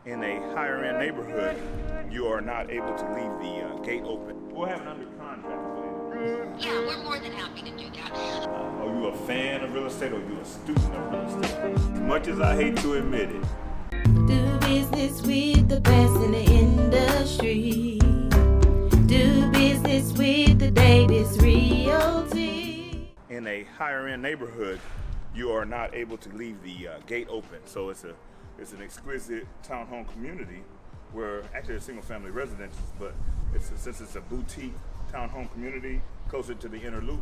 In a higher end neighborhood, you are not able to leave the gate open. We'll have it under contract. Yeah, we're more than happy to do that. Are you a fan of real estate or are you a student of real estate? As much as I hate to admit it. Do business with the best in the industry. Do business with the Davis Realty. In a higher end neighborhood, you are not able to leave the gate open. So it's an exquisite townhome community where actually it's single family residences, but since it's a boutique townhome community closer to the inner loop,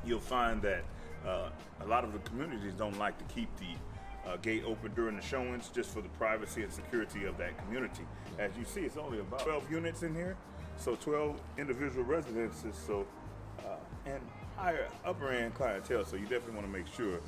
you'll find that a lot of the communities don't like to keep the gate open during the showings just for the privacy and security of that community. As you see, it's only about 12 units in here, so 12 individual residences, so and higher upper end clientele, so you definitely want to make sure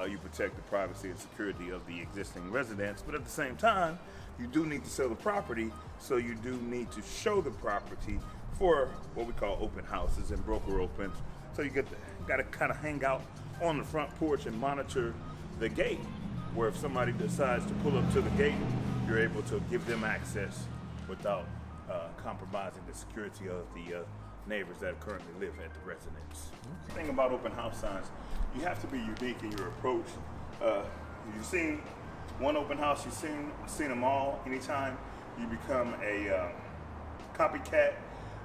you protect the privacy and security of the existing residents, but at the same time you do need to sell the property, so you do need to show the property for what we call open houses and broker opens. So you got to kind of hang out on the front porch and monitor the gate, where if somebody decides to pull up to the gate, you're able to give them access without compromising the security of the neighbors that currently live at the residence. The thing about open house signs, you have to be unique in your approach. You've seen one open house, you've seen them all. Anytime you become a copycat,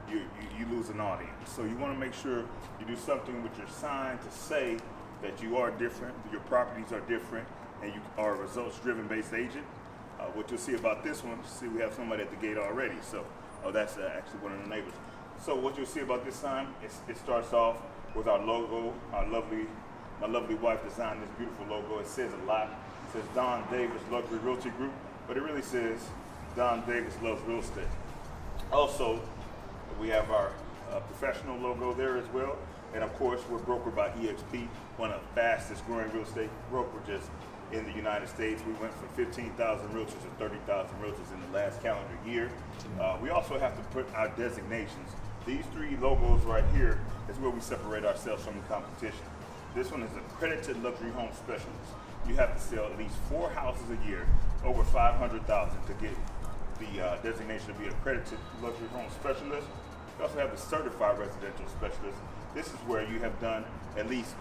you lose an audience. So you want to make sure you do something with your sign to say that you are different, your properties are different, and you are a results-driven based agent. What you'll see about this one, see we have somebody at the gate already. So, that's actually one of the neighbors. So what you'll see about this sign, it starts off with our logo. My lovely wife designed this beautiful logo. It says a lot. It says Don Davis Luxury Realty Group, but it really says Don Davis Loves Real Estate. Also, we have our professional logo there as well. And of course, we're brokered by EXP, one of the fastest growing real estate brokerages in the United States. We went from 15,000 realtors to 30,000 realtors in the last calendar year. We also have to put our designations. These three logos right here is where we separate ourselves from the competition. This one is accredited luxury home specialist. You have to sell at least 4 houses a year, over 500,000 to get the designation to be accredited luxury home specialist. You also have the certified residential specialist. This is where you have done at least,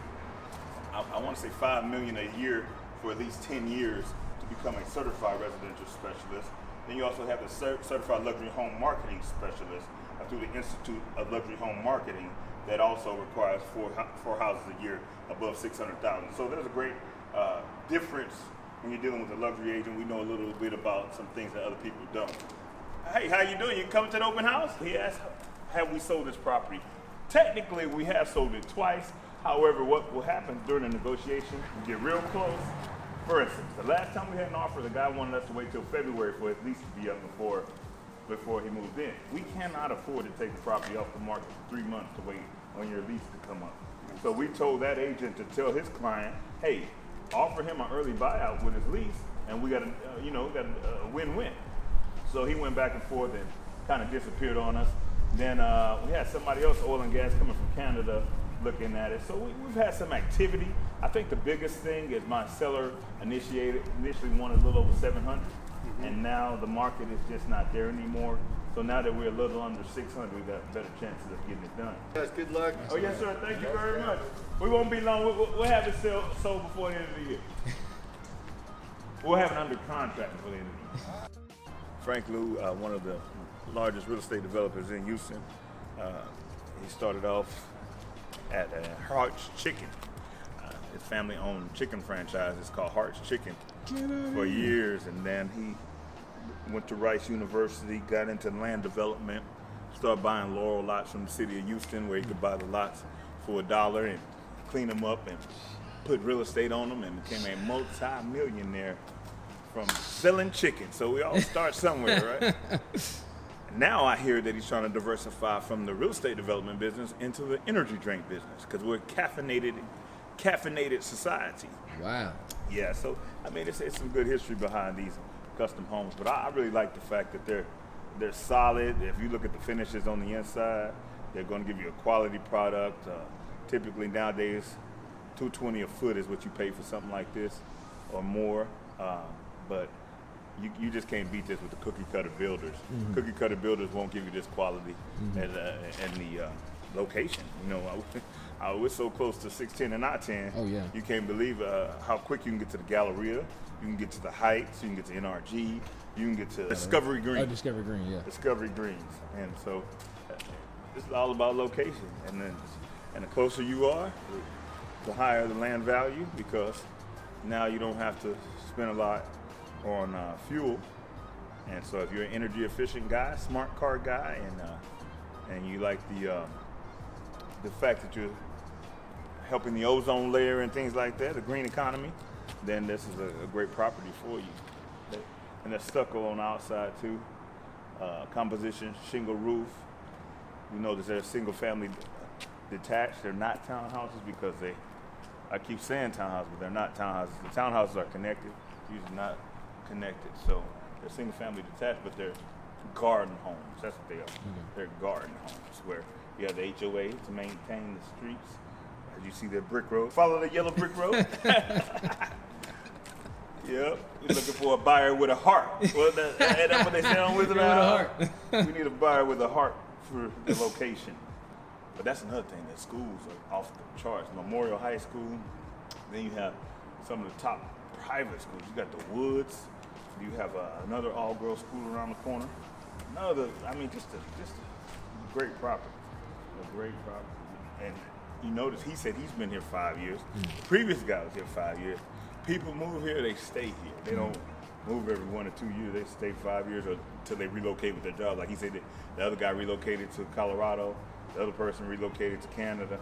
I want to say $5 million a year for at least 10 years to become a certified residential specialist. Then you also have the certified luxury home marketing specialist through the Institute of Luxury Home Marketing that also requires 4 houses a year above 600,000. So there's a great difference when you're dealing with a luxury agent. We know a little bit about some things that other people don't. Hey, how you doing? You coming to the open house? He asked, have we sold this property? Technically, we have sold it twice. However, what will happen during the negotiation, we get real close. For instance, the last time we had an offer, the guy wanted us to wait till February for his lease to be up before he moved in. We cannot afford to take the property off the market for 3 months to wait on your lease to come up. So we told that agent to tell his client, hey, offer him an early buyout with his lease, and we got a win-win. So he went back and forth and kind of disappeared on us. Then we had somebody else, oil and gas, coming from Canada, looking at it. So we've had some activity. I think the biggest thing is my seller initially wanted a little over 700, and now the market is just not there anymore. So now that we're a little under 600, we got better chances of getting it done. Guys, good luck. Oh yes, sir. Thank you very much. We won't be long. We'll have it sold before the end of the year. We'll have it under contract before the end of the year. Frank Lou, one of the largest real estate developers in Houston. He started off at Hart's Chicken. His family-owned chicken franchise is called Hart's Chicken for years, and then he went to Rice University, got into land development, started buying Laurel lots from the city of Houston, where he could buy the lots for $1 and clean them up and put real estate on them, and became a multi-millionaire from selling chicken. So we all start somewhere, right? Now I hear that he's trying to diversify from the real estate development business into the energy drink business, because we're a caffeinated society. Wow. Yeah, so I mean, it's some good history behind these custom homes, but I really like the fact that they're solid. If you look at the finishes on the inside, they're going to give you a quality product. Typically nowadays, $220 a foot is what you pay for something like this, or more. But you just can't beat this with the cookie cutter builders. Cookie cutter builders won't give you this quality and the location. You know, we're so close to 610 and not 10. Oh, yeah. You can't believe how quick you can get to the Galleria. You can get to the Heights. You can get to NRG. You can get to Discovery Green. Oh, Discovery Green, yeah. Discovery Greens. And so it's all about location. And the closer you are, the higher the land value, because now you don't have to spend a lot on fuel. And so if you're an energy efficient guy, smart car guy, and you like the fact that you're helping the ozone layer and things like that, the green economy, then this is a great property for you. And there's stucco on the outside too, composition, shingle roof. You notice they're single family detached. They're not townhouses because I keep saying townhouses, but they're not townhouses. The townhouses are connected, usually not connected. So they're single family detached, but they're garden homes. That's what they are. They're garden homes where you have the HOA to maintain the streets. As you see that brick road, follow the yellow brick road. Yep, we're looking for a buyer with a heart. Well, that's what they say on Wizard Island. We need a buyer with a heart for the location. But that's another thing, that schools are off the charts. Memorial High School, then you have some of the top private schools. You got the Woods, you have another all-girls school around the corner. Just a great property. A great property. And you notice he said he's been here 5 years. The previous guy was here 5 years. People move here, they stay here. They don't move every 1 or 2 years. They stay 5 years until they relocate with their job. Like he said, the other guy relocated to Colorado. The other person relocated to Canada.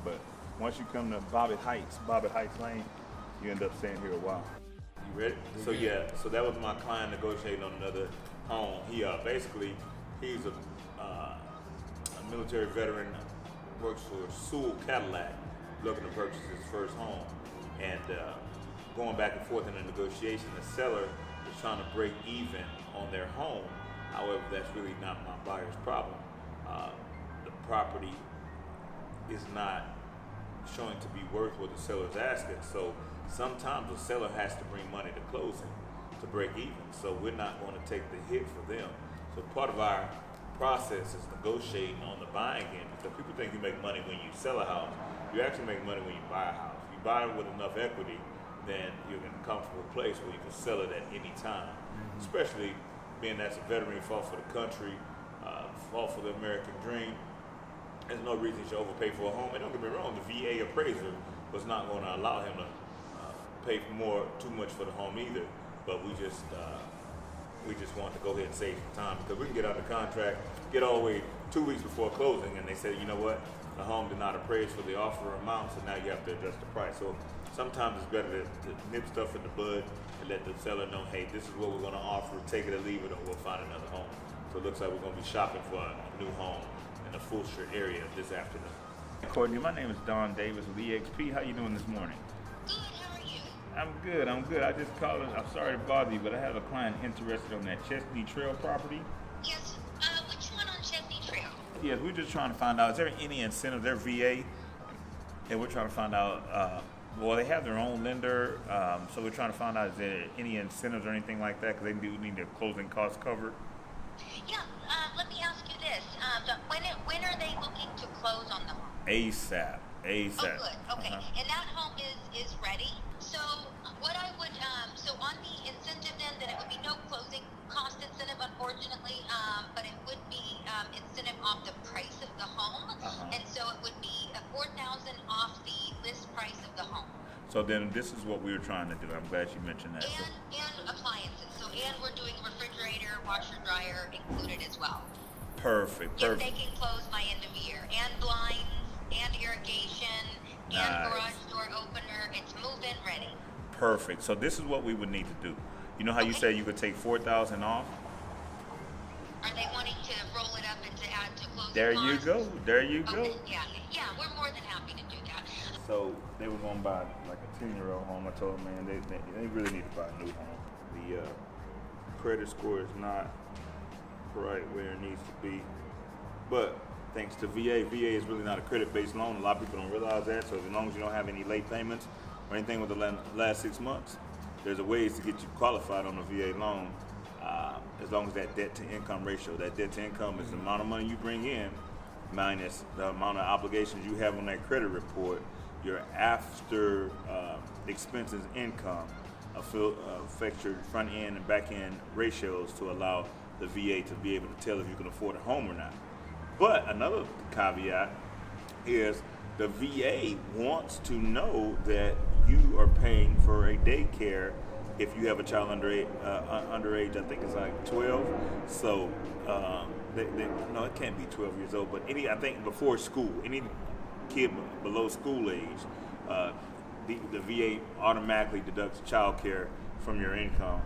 But once you come to Bobbitt Heights Lane, you end up staying here a while. You ready? So that was my client negotiating on another home. He's a military veteran, works for Sewell Cadillac, looking to purchase his first home. And going back and forth in the negotiation, the seller is trying to break even on their home. However, that's really not my buyer's problem. The property is not showing to be worth what the seller is asking. So sometimes the seller has to bring money to closing to break even. So we're not going to take the hit for them. So part of our process is negotiating on the buying end, because people think you make money when you sell a house. You actually make money when you buy a house. If you buy it with enough equity, then you're in a comfortable place where you can sell it at any time. Especially being that's a veteran, fought for the country, fought for the American dream. There's no reason you should overpay for a home. And don't get me wrong, the VA appraiser was not going to allow him to pay too much for the home either. But we just wanted to go ahead and save some time, because we can get out the contract, get all the way 2 weeks before closing, and they said, you know what, the home did not appraise for the offer amount, so now you have to adjust the price. So sometimes it's better to nip stuff in the bud and let the seller know, hey, this is what we're going to offer, take it or leave it, or we'll find another home. So it looks like we're going to be shopping for a new home in the Fulshire area this afternoon. Courtney, my name is Don Davis with EXP. How you doing this morning? Good, how are you? I'm good. I just called. I'm sorry to bother you, but I have a client interested on that Chestney Trail property. Yes, which one on Chestney Trail? Yes, we're just trying to find out, is there any incentive? They're VA, and we're trying to find out, well, they have their own lender, so we're trying to find out, is there any incentives or anything like that, because they do need their closing costs covered. Yeah, let me ask you this. When are they looking to close on the home? ASAP. Oh, good. Okay. Uh-huh. And that home is ready. So what I would, so on the incentive then it would be no closing cost incentive, unfortunately, but it would be incentive off the price of the home. Uh-huh. And so it would be $4,000 off the list price of the home. So then this is what we were trying to do. I'm glad you mentioned that. And appliances. So, and we're doing refrigerator, washer, dryer included as well. Perfect. If they can close by end of year. And blinds, and irrigation, and garage door opener. It's move-in ready. Perfect. So this is what we would need to do. You know how you say you could take $4,000 off? Are they wanting to roll it up and to add to closing There costs? you go. There you go. Okay. Yeah, we're more than happy to do that. So they were going to buy like a 10-year-old home. I told them, man, they really need to buy a new home. The credit score is not right where it needs to be. But thanks to VA is really not a credit-based loan. A lot of people don't realize that. So as long as you don't have any late payments or anything with the last 6 months, there's a ways to get you qualified on a VA loan, as long as that debt to income ratio. That debt to income is the amount of money you bring in minus the amount of obligations you have on that credit report. Your after expenses income affects your front end and back end ratios to allow the VA to be able to tell if you can afford a home or not. But another caveat is the VA wants to know that you are paying for a daycare if you have a child underage, I think it's like 12. So, no, it can't be 12 years old, but I think before school, any kid below school age, the VA automatically deducts child care from your income,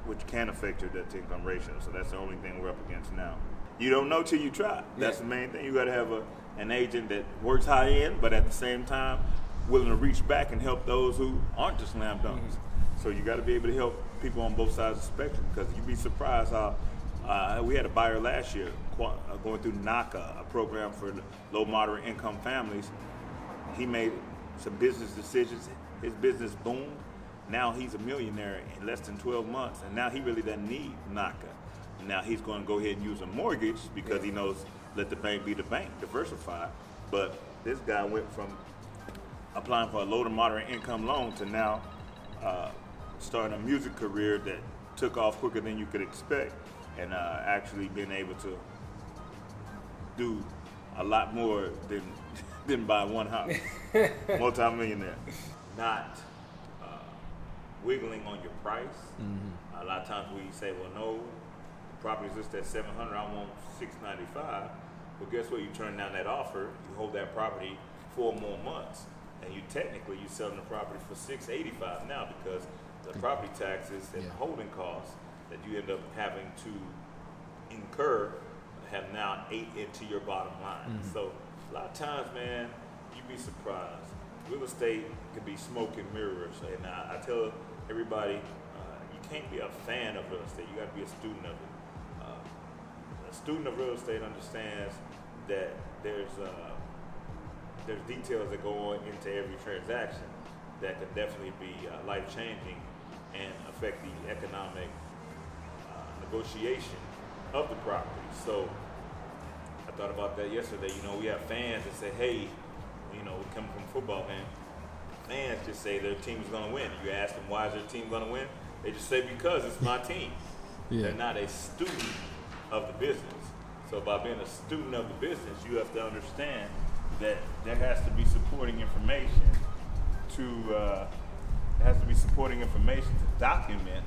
which can affect your debt to income ratio. So that's the only thing we're up against now. You don't know till you try. That's the main thing. You got to have an agent that works high end, but at the same time, willing to reach back and help those who aren't just slam dunks. So you got to be able to help people on both sides of the spectrum, because you'd be surprised how we had a buyer last year going through NACA, a program for low moderate income families. He made some business decisions. His business boomed. Now he's a millionaire in less than 12 months, and now he really doesn't need NACA. Now he's going to go ahead and use a mortgage because he knows let the bank be the bank, diversify. But this guy went from applying for a low to moderate income loan to now starting a music career that took off quicker than you could expect, and actually being able to do a lot more than buy one house. Multi-millionaire. Not wiggling on your price. A lot of times we say, well, no, the property's listed at $700, I want $695. Well, guess what? You turn down that offer, you hold that property 4 more months, and you're selling the property for $685 now, because the property taxes and holding costs that you end up having to incur have now ate into your bottom line. So a lot of times, man, you'd be surprised. Real estate can be smoke and mirrors, and I tell everybody, you can't be a fan of real estate. You got to be a student of it. A student of real estate understands that there's details that go on into every transaction that could definitely be life-changing and affect the economic negotiation of the property. So I thought about that yesterday. We have fans that say, hey, we come from football, man. Fans just say their team is going to win. You ask them, why is their team going to win? They just say, because it's my team. They're not a student of the business. So by being a student of the business, you have to understand that there has to be supporting information to document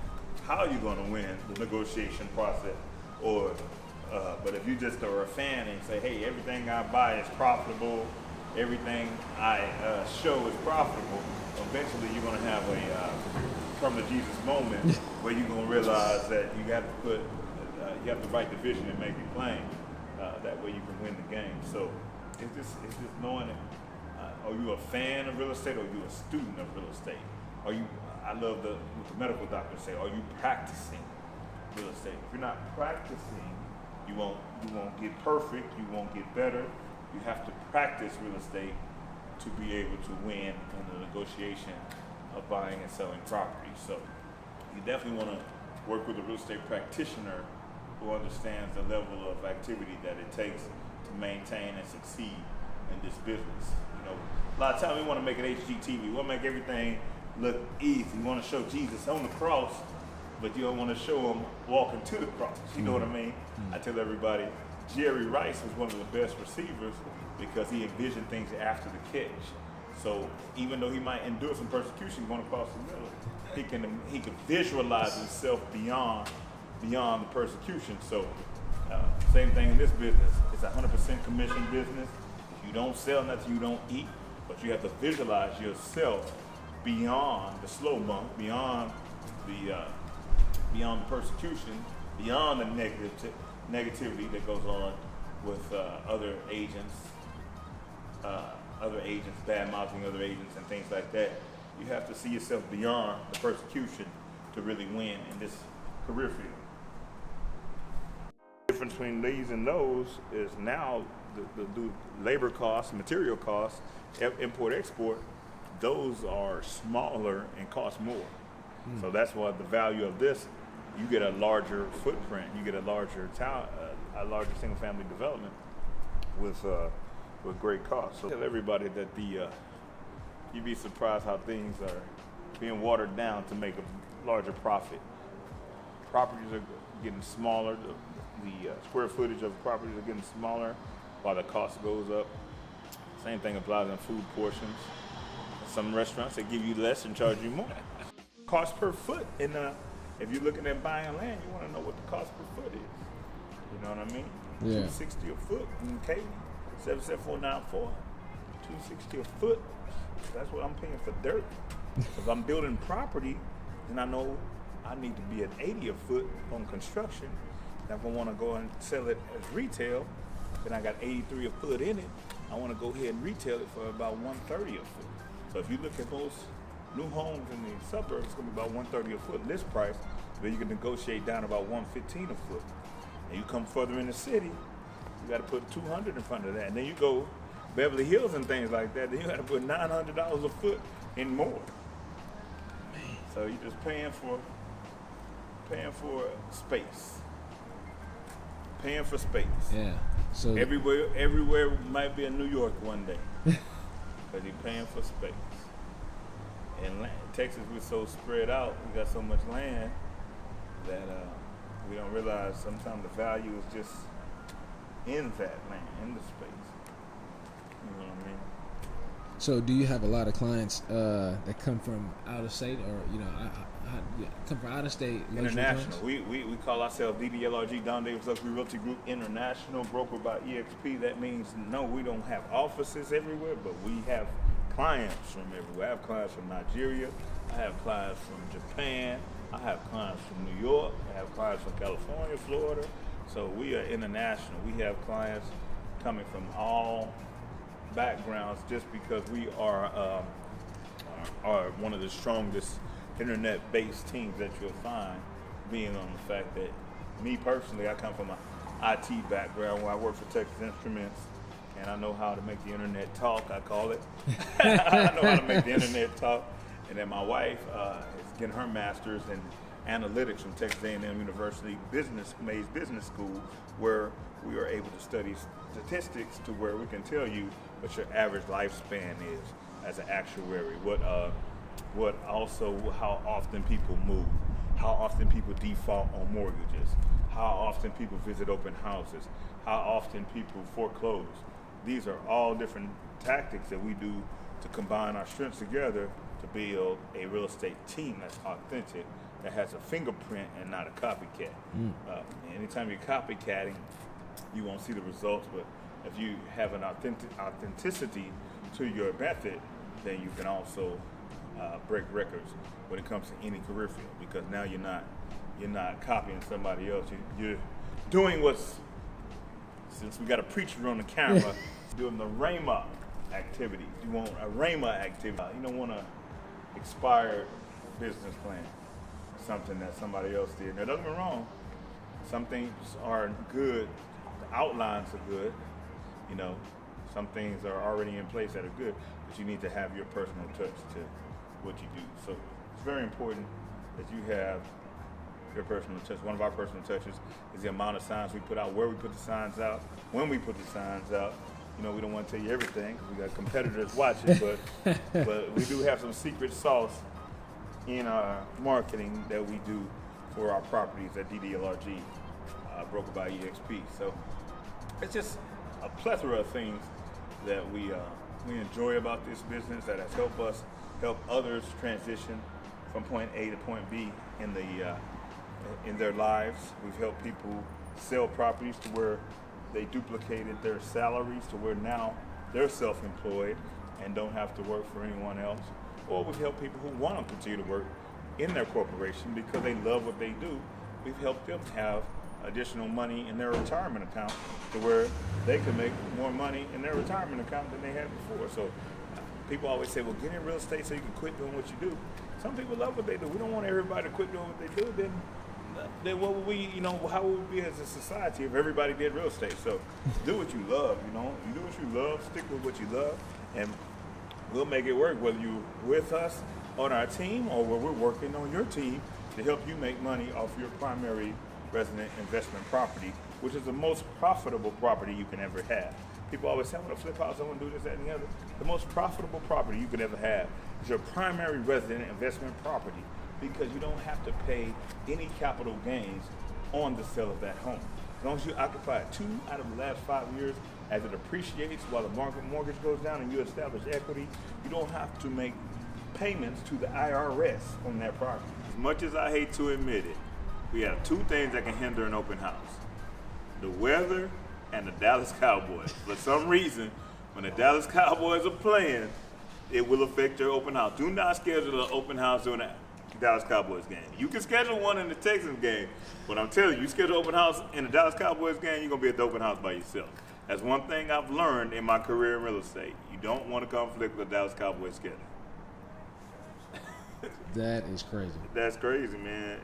how you're going to win the negotiation process. But if you just are a fan and say, hey, everything I buy is profitable, everything I show is profitable, eventually you're going to have a come to Jesus moment where you're going to realize that you have to write the vision and make it plain. That way you can win the game. So it's just knowing it. Are you a fan of real estate, or are you a student of real estate? I love what the medical doctors say, are you practicing real estate? If you're not practicing, you won't get perfect, you won't get better. You have to practice real estate to be able to win in the negotiation of buying and selling property. So you definitely want to work with a real estate practitioner who understands the level of activity that it takes to maintain and succeed in this business. A lot of times we want to make it HGTV. We want to make everything look easy. We want to show Jesus on the cross, but you don't want to show him walking to the cross. You know what I mean? I tell everybody, Jerry Rice was one of the best receivers because he envisioned things after the catch. So even though he might endure some persecution going across the middle, he can visualize himself beyond the persecution. So same thing in this business. It's a 100% commission business. If you don't sell nothing, you don't eat, but you have to visualize yourself beyond the slow bump, beyond the persecution, beyond the negativity that goes on with other agents, bad mouthing other agents and things like that. You have to see yourself beyond the persecution to really win in this career field. The difference between these and those is now the labor costs, material costs, import-export, those are smaller and cost more. So that's why the value of this, you get a larger footprint, you get a larger town, a larger single family development with great cost. So tell everybody that you'd be surprised how things are being watered down to make a larger profit. Properties are getting smaller, the square footage of properties are getting smaller while the cost goes up. Same thing applies in food portions. Some restaurants, they give you less and charge you more. Cost per foot, if you're looking at buying land, you want to know what the cost per foot is. You know what I mean? Yeah. $260 a foot in Katy, 77494. $260 a foot. That's what I'm paying for dirt. If I'm building property, then I know I need to be at $80 a foot on construction. If I want to go and sell it as retail, then I got $83 a foot in it. I want to go ahead and retail it for about $130 a foot. So if you look at most new homes in the suburbs, it's going to be about $130 a foot list price. Then you can negotiate down about $115 a foot. And you come further in the city, you got to put $200 in front of that. And then you go Beverly Hills and things like that, then you got to put $900 a foot and more. So you're just paying for space. Paying for space. Yeah. So everywhere might be in New York one day, because you're paying for space. And land, Texas, we're so spread out. We got so much land that we don't realize sometimes the value is just in that land, in the space. You know what I mean? So do you have a lot of clients that come from out of state, or come from out of state? International. We call ourselves DDLRG, Don Davis Luxe Realty Group International, brokered by EXP. That means no, we don't have offices everywhere, but we have clients from everywhere. I have clients from Nigeria. I have clients from Japan. I have clients from New York. I have clients from California, Florida. So we are international. We have clients coming from all backgrounds, just because we are one of the strongest internet-based teams that you'll find, being on the fact that me personally, I come from an IT background where I work for Texas Instruments, and I know how to make the internet talk, I call it. I know how to make the internet talk. And then my wife is getting her master's in analytics from Texas A&M University Mays Business School, where we are able to study statistics to where we can tell you what your average lifespan is as an actuary, how often people move, how often people default on mortgages, how often people visit open houses, how often people foreclose. These are all different tactics that we do to combine our strengths together to build a real estate team that's authentic, that has a fingerprint and not a copycat. Anytime you're copycatting, you won't see the results, but if you have an authenticity to your method, then you can also break records when it comes to any career field, because now you're not copying somebody else. You're doing since we got a preacher on the camera, doing the Rhema activity. You want a Rhema activity. You don't want an expired business plan, something that somebody else did. Now, don't get me wrong. Some things are good. The outlines are good. Some things are already in place that are good, but you need to have your personal touch to what you do. So it's very important that you have your personal touch. One of our personal touches is the amount of signs we put out, where we put the signs out, when we put the signs out. We don't want to tell you everything because we got competitors watching, but we do have some secret sauce in our marketing that we do for our properties at DDLRG, brokered by EXP. So it's just a plethora of things that we enjoy about this business that has help others transition from point A to point B in their lives. We've helped people sell properties to where they duplicated their salaries to where now they're self-employed and don't have to work for anyone else. Or we've helped people who want to continue to work in their corporation because they love what they do. We've helped them have additional money in their retirement account to where they can make more money in their retirement account than they had before. So people always say, well, get in real estate so you can quit doing what you do. Some people love what they do. We don't want everybody to quit doing what they do. Then what would we, how would we be as a society if everybody did real estate? So do what you love, you do what you love, stick with what you love, and we'll make it work, whether you're with us on our team or where we're working on your team to help you make money off your primary resident investment property, which is the most profitable property you can ever have. People always say, I want to flip house, I want to do this, that, and the other. The most profitable property you could ever have is your primary resident investment property, because you don't have to pay any capital gains on the sale of that home. As long as you occupy it 2 out of the last 5 years, as it appreciates while the mortgage goes down and you establish equity, you don't have to make payments to the IRS on that property. As much as I hate to admit it, we have 2 things that can hinder an open house: the weather and the Dallas Cowboys. For some reason, when the Dallas Cowboys are playing, it will affect your open house. Do not schedule an open house during a Dallas Cowboys game. You can schedule one in the Texans game, but I'm telling you, you schedule an open house in the Dallas Cowboys game, you're going to be at the open house by yourself. That's one thing I've learned in my career in real estate. You don't want to conflict with the Dallas Cowboys schedule. That is crazy. That's crazy, man.